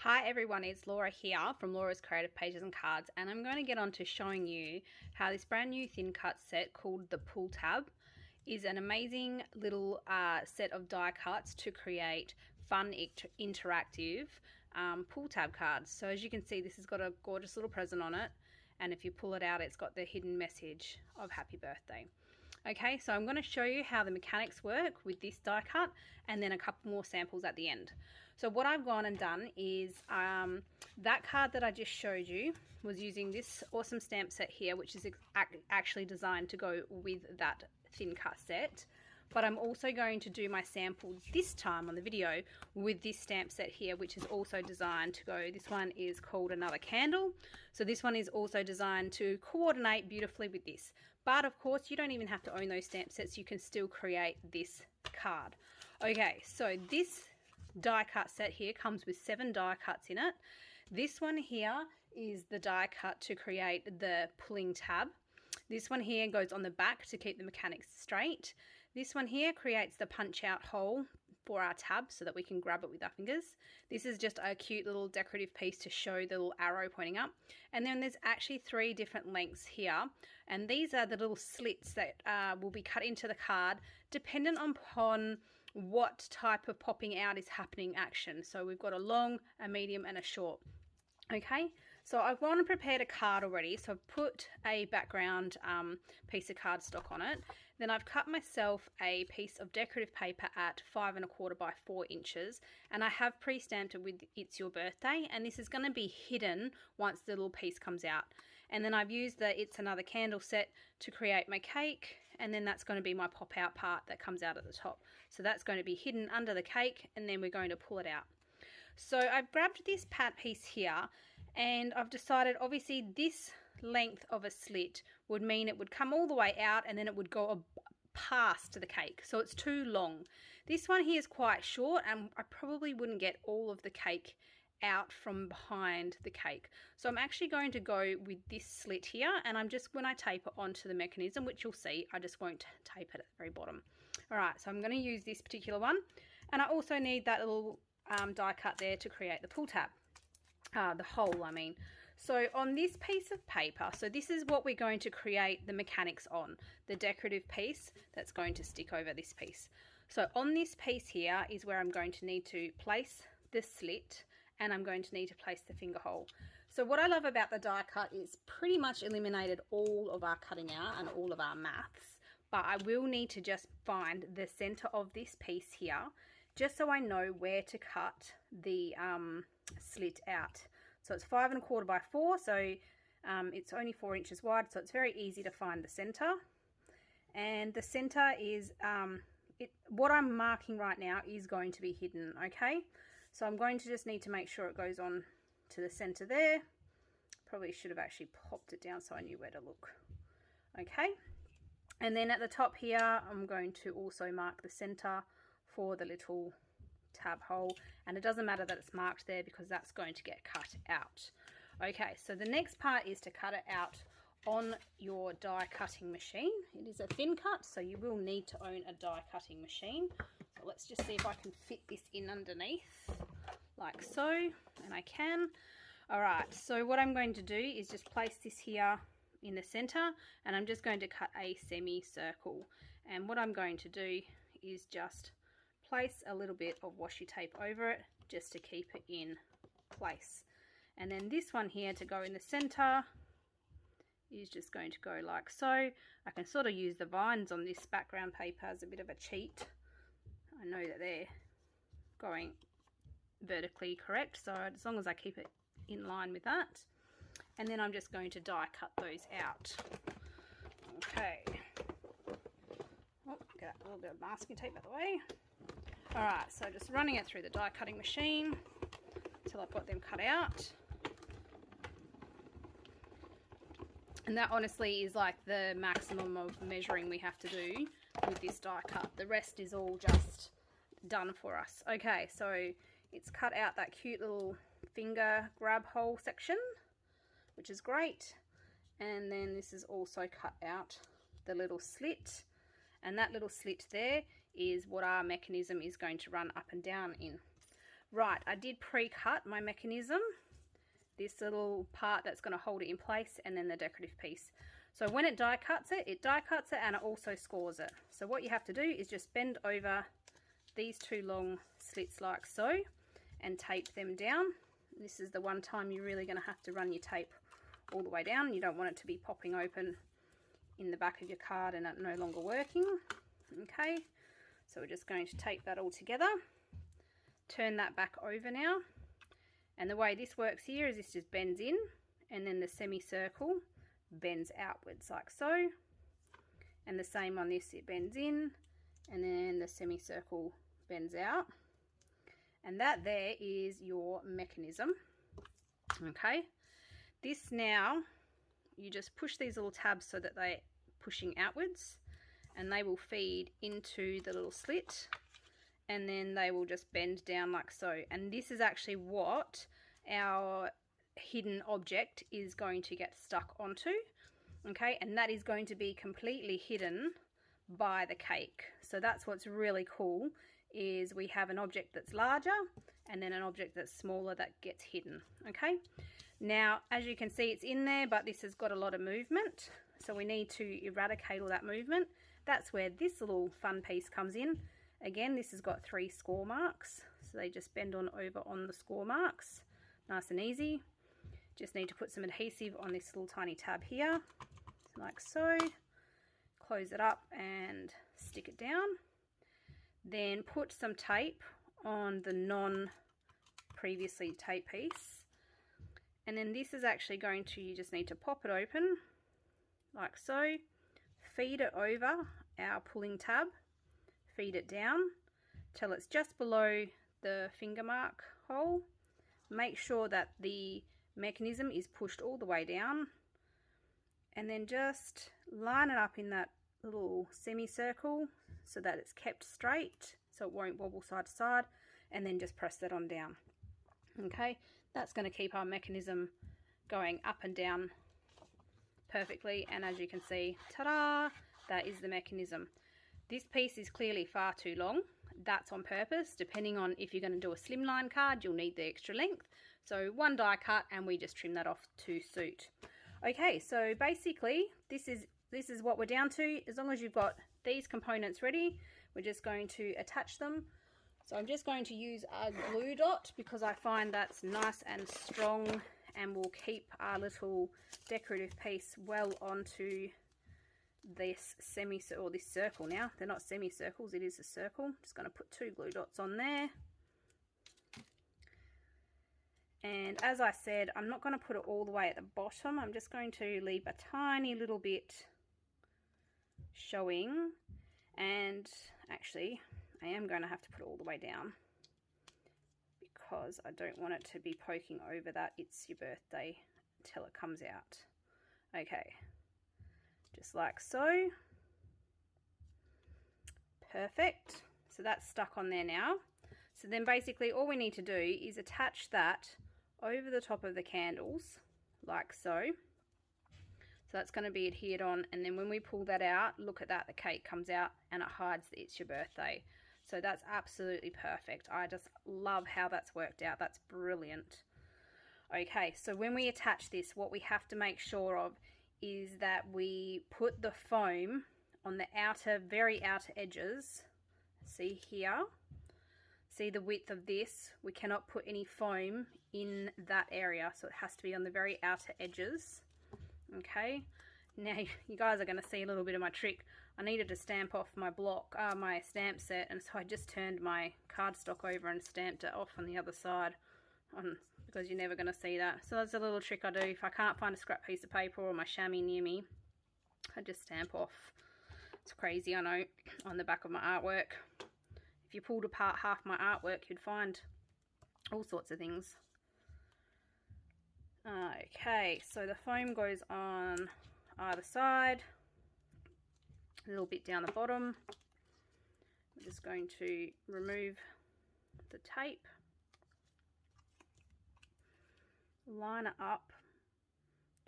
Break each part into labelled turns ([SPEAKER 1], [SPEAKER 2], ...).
[SPEAKER 1] Hi everyone, it's Laura here from Laura's Creative Pages and Cards, and I'm going to get on to showing you how this brand new thin cut set called the Pull Tab is an amazing little set of die cuts to create fun interactive pull tab cards. So as you can see, this has got a gorgeous little present on it, and if you pull it out, it's got the hidden message of happy birthday. Okay, so I'm going to show you how the mechanics work with this die cut and then a couple more samples at the end. So what I've gone and done is that card that I just showed you was using this awesome stamp set here, which is actually designed to go with that thin cut set. But I'm also going to do my sample this time on the video with this stamp set here, which is also designed to go. This one is called Another Candle. So this one is also designed to coordinate beautifully with this. But of course, you don't even have to own those stamp sets. You can still create this card. Okay, so this die cut set here comes with 7 die cuts in it. This one here is the die cut to create the pulling tab. This one here goes on the back to keep the mechanics straight. This one here creates the punch out hole for our tab so that we can grab it with our fingers. This is just a cute little decorative piece to show the little arrow pointing up. And then there's actually 3 different lengths here. And these are the little slits that will be cut into the card dependent upon what type of popping out is happening action. So we've got a long, a medium and a short. Okay, so I've gone and prepared a card already. So I've put a background piece of cardstock on it. Then I've cut myself a piece of decorative paper at 5 1/4 by 4 inches, and I have pre-stamped it with It's Your Birthday, and this is going to be hidden once the little piece comes out. And then I've used the It's Another Candle set to create my cake, and then that's going to be my pop out part that comes out at the top. So that's going to be hidden under the cake, and then we're going to pull it out. So I've grabbed this pat piece here, and I've decided obviously this length of a slit would mean it would come all the way out and then it would go past the cake. So it's too long. This one here is quite short, and I probably wouldn't get all of the cake out from behind the cake. So I'm actually going to go with this slit here, and I'm just, when I tape it onto the mechanism, which you'll see, I just won't tape it at the very bottom. All right, so I'm going to use this particular one, and I also need that little die cut there to create the pull tab, the hole I mean. So on this piece of paper, so this is what we're going to create the mechanics on, the decorative piece that's going to stick over this piece. So on this piece here is where I'm going to need to place the slit, and I'm going to need to place the finger hole. So what I love about the die cut is pretty much eliminated all of our cutting out and all of our maths, but I will need to just find the center of this piece here, just so I know where to cut the slit out. So it's 5 1/4 by 4, so it's only 4 inches wide, so it's very easy to find the center. And the center is, what I'm marking right now is going to be hidden, okay? So I'm going to just need to make sure it goes on to the center there. Probably should have actually popped it down so I knew where to look. Okay, and then at the top here, I'm going to also mark the center for the little tab hole, and it doesn't matter that it's marked there because that's going to get cut out. Okay, so the next part is to cut it out on your die cutting machine. It is a thin cut, so you will need to own a die cutting machine. So let's just see if I can fit this in underneath like so, and I can. All right, so what I'm going to do is just place this here in the center, and I'm just going to cut a semicircle. And what I'm going to do is just place a little bit of washi tape over it just to keep it in place. And then this one here to go in the center is just going to go like so. I can sort of use the vines on this background paper as a bit of a cheat. I know that they're going vertically correct, so as long as I keep it in line with that. And then I'm just going to die cut those out. Okay. Oh, get a little bit of masking tape out of the way. Alright, so just running it through the die cutting machine until I've got them cut out. And that honestly is like the maximum of measuring we have to do with this die cut. The rest is all just done for us. Okay, so it's cut out that cute little finger grab hole section, which is great. And then this is also cut out the little slit, and that little slit there is what our mechanism is going to run up and down in. Right, I did pre-cut my mechanism, this little part that's going to hold it in place, and then the decorative piece. So when it die cuts it and it also scores it. So what you have to do is just bend over these two long slits like so and tape them down. This is the one time you're really going to have to run your tape all the way down. You don't want it to be popping open in the back of your card and it no longer working. Okay, so we're just going to tape that all together. Turn that back over now. And the way this works here is this just bends in, and then the semicircle bends outwards like so. And the same on this, it bends in, and then the semicircle bends out. And that there is your mechanism. Okay, this now, you just push these little tabs so that they're pushing outwards, and they will feed into the little slit, and then they will just bend down like so. And this is actually what our hidden object is going to get stuck onto. Okay, and that is going to be completely hidden by the cake. So that's what's really cool, is we have an object that's larger and then an object that's smaller that gets hidden. Okay, now as you can see, it's in there, but this has got a lot of movement, so we need to eradicate all that movement. That's where this little fun piece comes in. Again, this has got 3 score marks, so they just bend on over on the score marks, nice and easy. Just need to put some adhesive on this little tiny tab here, like so. Close it up and stick it down. Then put some tape on the non-previously taped piece. And then this is actually going to, you just need to pop it open, like so. Feed it over our pulling tab. Feed it down till it's just below the finger mark hole. Make sure that the mechanism is pushed all the way down, and then just line it up in that little semicircle so that it's kept straight, so it won't wobble side to side, and then just press that on down. Okay, that's going to keep our mechanism going up and down perfectly. And as you can see, ta-da, that is the mechanism. This piece is clearly far too long. That's on purpose. Depending on if you're going to do a slimline card, you'll need the extra length. So one die cut, and we just trim that off to suit. Okay, so basically this is what we're down to. As long as you've got these components ready, we're just going to attach them. So I'm just going to use a glue dot because I find that's nice and strong and will keep our little decorative piece well onto this or this circle. Now they're not semicircles, it is a circle. Just going to put 2 glue dots on there. And as I said, I'm not going to put it all the way at the bottom. I'm just going to leave a tiny little bit showing. And actually, I am going to have to put it all the way down because I don't want it to be poking over that "It's Your Birthday" until it comes out. Okay, just like so. Perfect. So that's stuck on there now. So then basically all we need to do is attach that over the top of the candles, like so. So that's going to be adhered on, and then when we pull that out, look at that, the cake comes out and it hides the "It's Your Birthday." So that's absolutely perfect. I just love how that's worked out. That's brilliant. Okay, so when we attach this, what we have to make sure of is that we put the foam on the outer, very outer edges. See here? See the width of this? We cannot put any foam in that area, so it has to be on the very outer edges. Okay, now you guys are going to see a little bit of my trick. I needed to stamp off my block, my stamp set, and so I just turned my cardstock over and stamped it off on the other side, because you're never going to see that. So that's a little trick I do. If I can't find a scrap piece of paper or my chamois near me, I just stamp off. It's crazy, I know, on the back of my artwork. If you pulled apart half my artwork, you'd find all sorts of things. Okay, so the foam goes on either side, a little bit down the bottom. I'm just going to remove the tape, line it up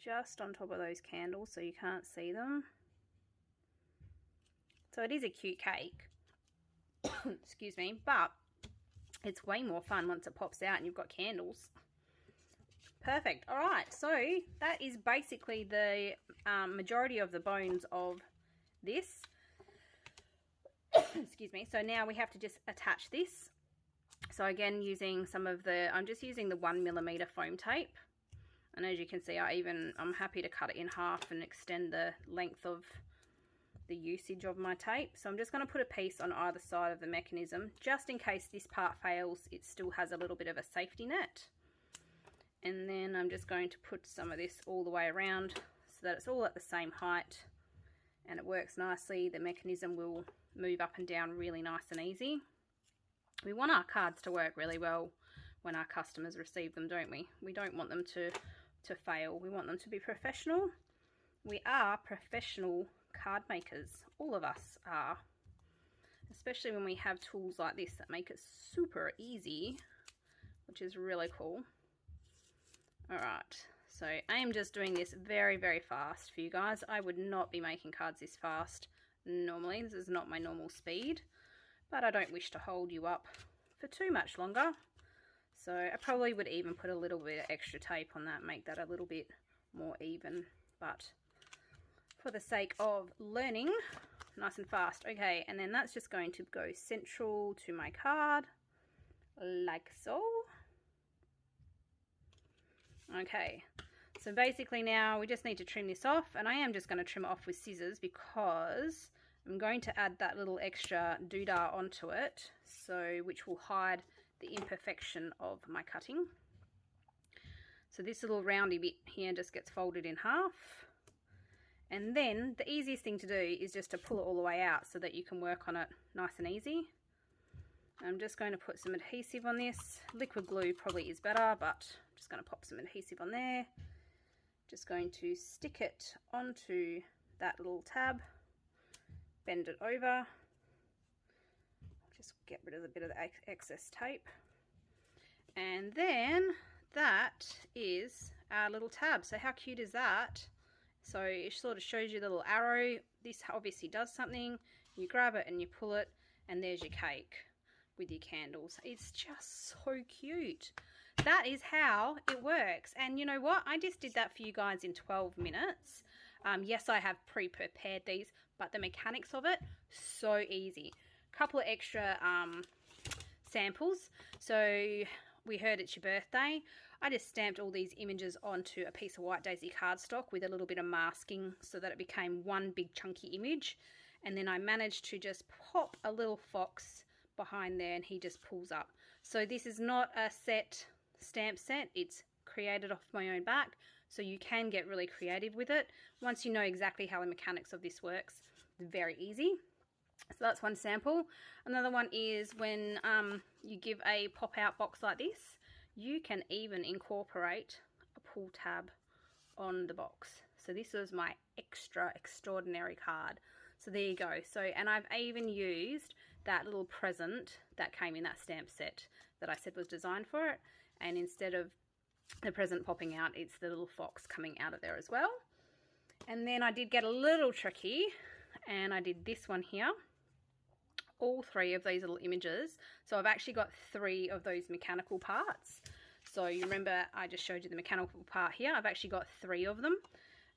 [SPEAKER 1] just on top of those candles so you can't see them. So it is a cute cake, excuse me, but It's way more fun once it pops out and you've got candles. Perfect. All right, so that is basically the majority of the bones of this. Excuse me. So now we have to just attach this. So again, using some of the, I'm just using the 1mm foam tape. And as you can see, I'm happy to cut it in half and extend the length of the usage of my tape. So I'm just going to put a piece on either side of the mechanism, just in case this part fails, it still has a little bit of a safety net. And then I'm just going to put some of this all the way around so that it's all at the same height and it works nicely. The mechanism will move up and down really nice and easy. We want our cards to work really well when our customers receive them, don't we? We don't want them to fail. We want them to be professional. We are professional card makers. All of us are. Especially when we have tools like this that make it super easy, which is really cool. Alright, so I am just doing this very, very fast for you guys. I would not be making cards this fast normally. This is not my normal speed, but I don't wish to hold you up for too much longer. So I probably would even put a little bit of extra tape on that, make that a little bit more even, but for the sake of learning, nice and fast. Okay, and then that's just going to go central to my card, like so. Okay, so basically now we just need to trim this off, and I am just going to trim it off with scissors because I'm going to add that little extra doodah onto it, so which will hide the imperfection of my cutting. So this little roundy bit here just gets folded in half, and then the easiest thing to do is just to pull it all the way out so that you can work on it nice and easy. I'm just going to put some adhesive on this. Liquid glue probably is better, but I'm just going to pop some adhesive on there. Just going to stick it onto that little tab, bend it over, just get rid of a bit of the excess tape, and then that is our little tab. So how cute is that? So it sort of shows you the little arrow. This obviously does something. You grab it and you pull it, and there's your cake with your candles. It's just so cute. That is how it works. And you know what? I just did that for you guys in 12 minutes. Yes, I have pre-prepared these, but the mechanics of it, so easy. Couple of extra samples. So we heard it's your birthday. I just stamped all these images onto a piece of White Daisy cardstock with a little bit of masking so that it became one big chunky image. And then I managed to just pop a little fox behind there, and he just pulls up. So this is not a stamp set. It's created off my own back, so you can get really creative with it. Once you know exactly how the mechanics of this works, it's very easy. So that's one sample. Another one is when you give a pop-out box like this, you can even incorporate a pull tab on the box. So this was my extraordinary card. So there you go. So, and I've even used that little present that came in that stamp set that I said was designed for it. And instead of the present popping out, it's the little fox coming out of there as well. And then I did get a little tricky, and I did this one here. All three of these little images. So I've actually got 3 of those mechanical parts. So you remember I just showed you the mechanical part here. I've actually got 3 of them,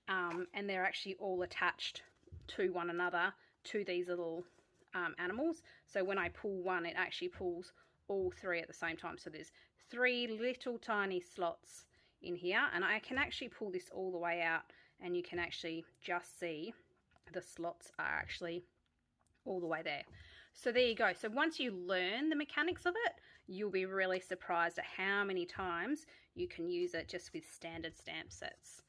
[SPEAKER 1] and they're actually all attached to one another to these little animals. So when I pull one, it actually pulls all 3 at the same time. So there's 3 little tiny slots in here, and I can actually pull this all the way out, and you can actually just see the slots are actually all the way there. So there you go. So once you learn the mechanics of it, you'll be really surprised at how many times you can use it just with standard stamp sets.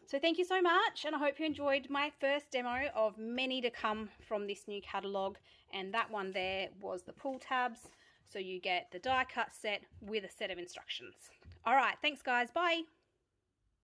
[SPEAKER 1] So thank you so much, and I hope you enjoyed my first demo of many to come from this new catalogue. And that one there was the pull tabs. So you get the die cut set with a set of instructions. All right, thanks guys, bye.